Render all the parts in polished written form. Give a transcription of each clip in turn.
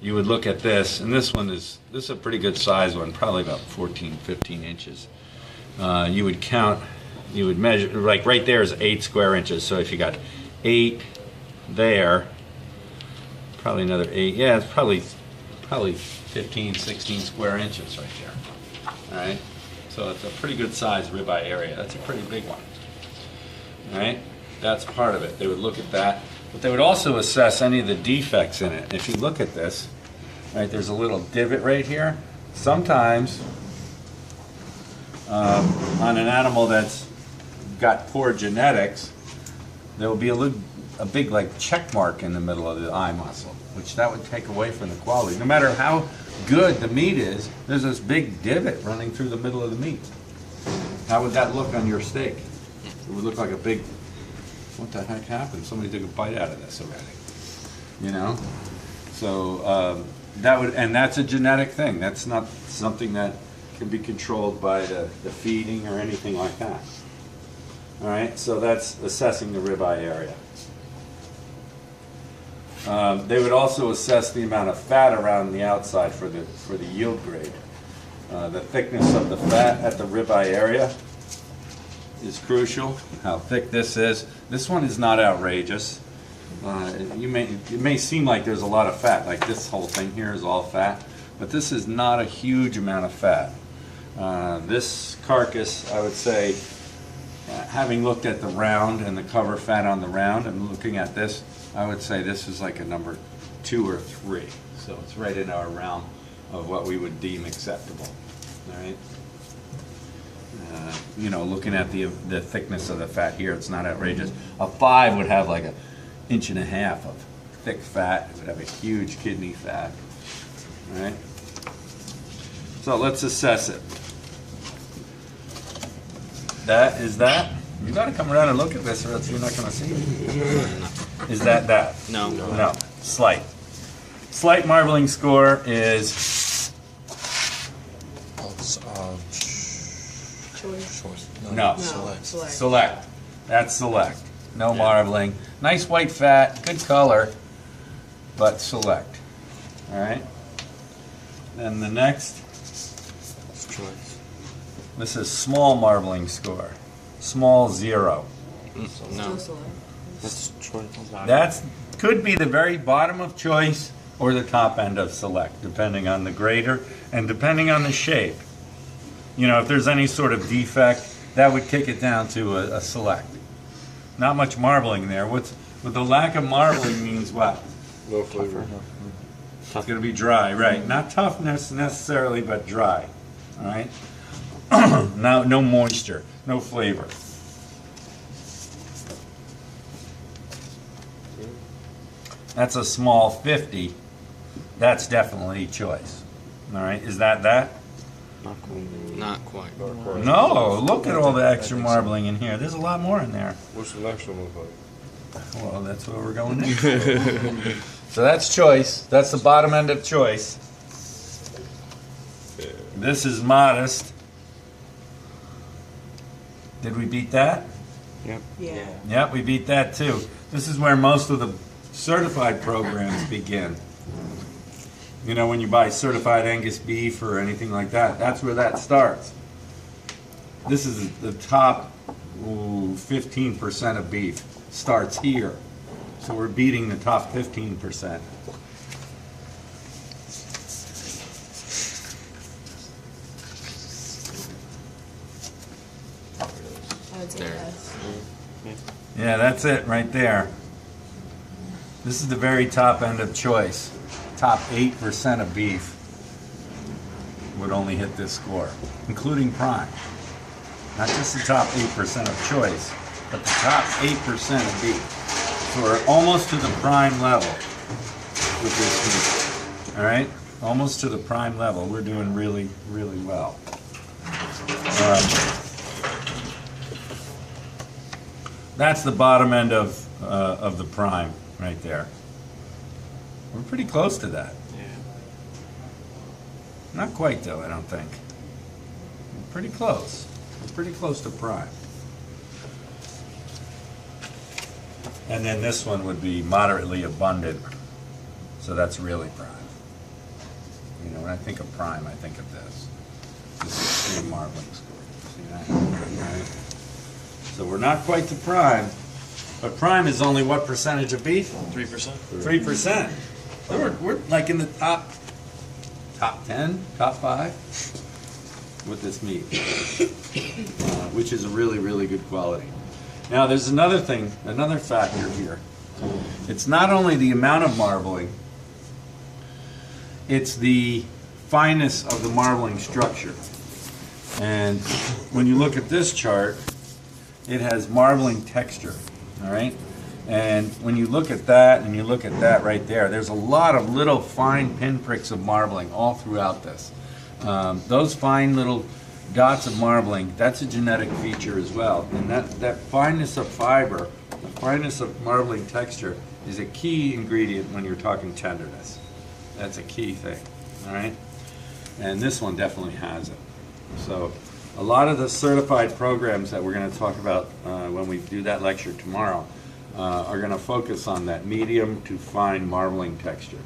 you would look at this, and this is a pretty good size one, probably about 14, 15 inches. You would count, you would measure, like right there is 8 square inches. So if you got 8 there, probably another 8. Yeah, it's probably 15, 16 square inches right there. All right. So it's a pretty good size ribeye area. That's a pretty big one. All right. That's part of it. They would look at that, but they would also assess any of the defects in it. If you look at this, right, there's a little divot right here. Sometimes on an animal that's got poor genetics, there will be a big like check mark in the middle of the eye muscle, which that would take away from the quality. No matter how good the meat is, there's this big divot running through the middle of the meat. How would that look on your steak? It would look like a big, what the heck happened? Somebody took a bite out of this already. You know? So that would, and that's a genetic thing. That's not something that can be controlled by the feeding or anything like that. All right, so that's assessing the ribeye area. They would also assess the amount of fat around the outside for the yield grade. The thickness of the fat at the ribeye area is crucial. How thick this is. This one is not outrageous. It may seem like there's a lot of fat, like this whole thing here is all fat, but this is not a huge amount of fat. This carcass, I would say, having looked at the round and the cover fat on the round and looking at this, I would say this is like a number 2 or 3. So it's right in our realm of what we would deem acceptable. All right. You know, looking at the thickness of the fat here, it's not outrageous. A 5 would have like 1.5 inches of thick fat. It would have a huge kidney fat. All right. So let's assess it. That is that. You got to come around and look at this, or else you're not going to see it. Is that? No. No. Slight. Slight marbling score is Choice. no. Select. That's select. No marbling. Nice white fat, good color, but select. All right. Then the next. Choice. This is small marbling score. Small 0. No. That's choice. That's could be the very bottom of choice or the top end of select, depending on the grader and depending on the shape. You know, if there's any sort of defect, that would kick it down to a select. Not much marbling there. With the lack of marbling means what? No flavor. It's going to be dry, right? Not toughness necessarily, but dry. All right. Now, no moisture, no flavor. That's a small 50. That's definitely choice. All right. Is that? Not quite. Not quite. No. Look at all the extra marbling in here. There's a lot more in there. What's the next one look like? Well, that's what we're going into. So that's choice. That's the bottom end of choice. This is modest. Did we beat that? Yep. Yeah. Yep, we beat that too. This is where most of the certified programs begin. You know, when you buy certified Angus beef or anything like that, that's where that starts. This is the top 15% of beef starts here. So we're beating the top 15%. I would say There. yes. Yeah, that's it right there. This is the very top end of choice. Top 8% of beef would only hit this score, including prime. Not just the top 8% of choice, but the top 8% of beef. So we're almost to the prime level with this meat. All right? Almost to the prime level. We're doing really, really well. That's the bottom end of the prime right there. We're pretty close to that. Yeah. Not quite though, I don't think. We're pretty close. We're pretty close to prime. And then this one would be moderately abundant. So that's really prime. You know, when I think of prime, I think of this. This extreme marbling score. See that? Right? So we're not quite to prime, but prime is only what percentage of beef? 3%. 3%. So we're like in the top 10, top 5 with this meat, which is a really, really good quality. Now there's another thing, another factor here. It's not only the amount of marbling, it's the fineness of the marbling structure. And when you look at this chart, it has marbling texture, all right? And when you look at that and you look at that right there, there's a lot of little fine pinpricks of marbling all throughout this. Those fine little dots of marbling, that's a genetic feature as well. And that fineness of fiber, the fineness of marbling texture is a key ingredient when you're talking tenderness. That's a key thing, all right? And this one definitely has it. So a lot of the certified programs that we're going to talk about when we do that lecture tomorrow are going to focus on that medium to fine marbling texture.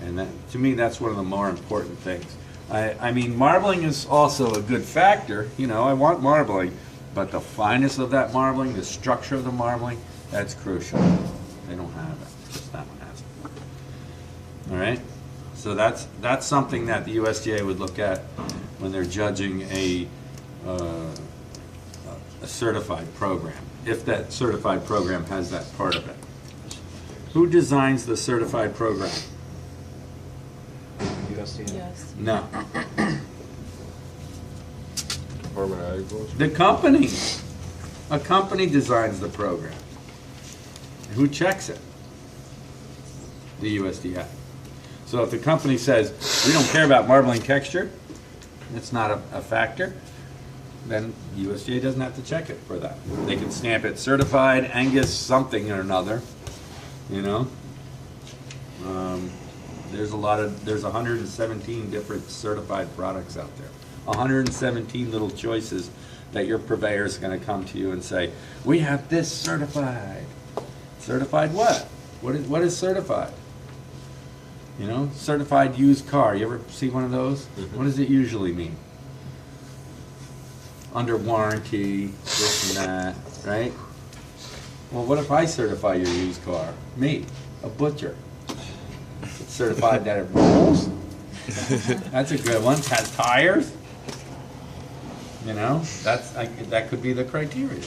And that, to me, that's one of the more important things. I mean, marbling is also a good factor. You know, I want marbling, but the fineness of that marbling, the structure of the marbling, that's crucial. They don't have it. Just that one has it. All right? So that's something that the USDA would look at when they're judging a certified program, if that certified program has that part of it. Who designs the certified program? USDA. Yes. No. Department of Agriculture. The company. A company designs the program. Who checks it? The USDA. So if the company says, we don't care about marbling texture, it's not a factor, then USDA doesn't have to check it for that. They can stamp it certified Angus something or another, you know. There's 117 different certified products out there. 117 little choices that your purveyor is going to come to you and say, we have this certified. Certified what? What is certified? You know, certified used car. You ever see one of those? Mm-hmm. What does it usually mean? Under warranty, this and that, right? Well, what if I certify your used car? Me, a butcher. It's certified that it rolls. That's a good one. Has tires. You know, that could be the criteria.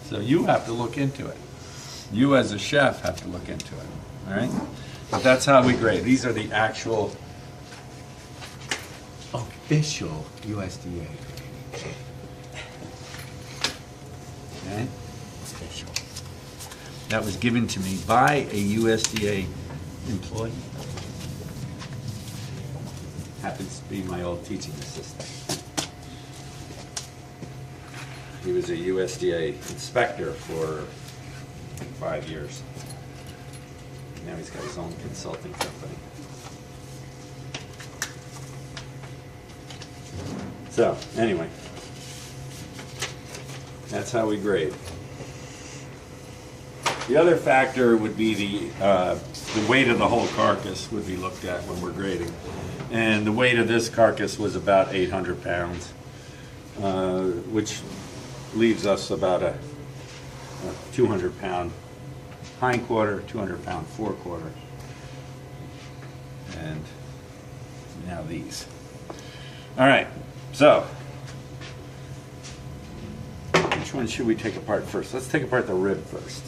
So you have to look into it. You as a chef have to look into it. All right? But that's how we grade. These are the actual official USDA. Okay? Official. That was given to me by a USDA employee. Happens to be my old teaching assistant. He was a USDA inspector for 5 years. Now he's got his own consulting company. So, anyway, that's how we grade. The other factor would be the weight of the whole carcass would be looked at when we're grading. And the weight of this carcass was about 800 pounds, which leaves us about a 200-pound hindquarter, 200-pound forequarter, and now these. All right, so which one should we take apart first? Let's take apart the rib first.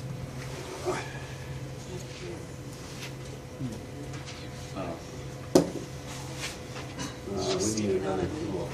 We need another tool.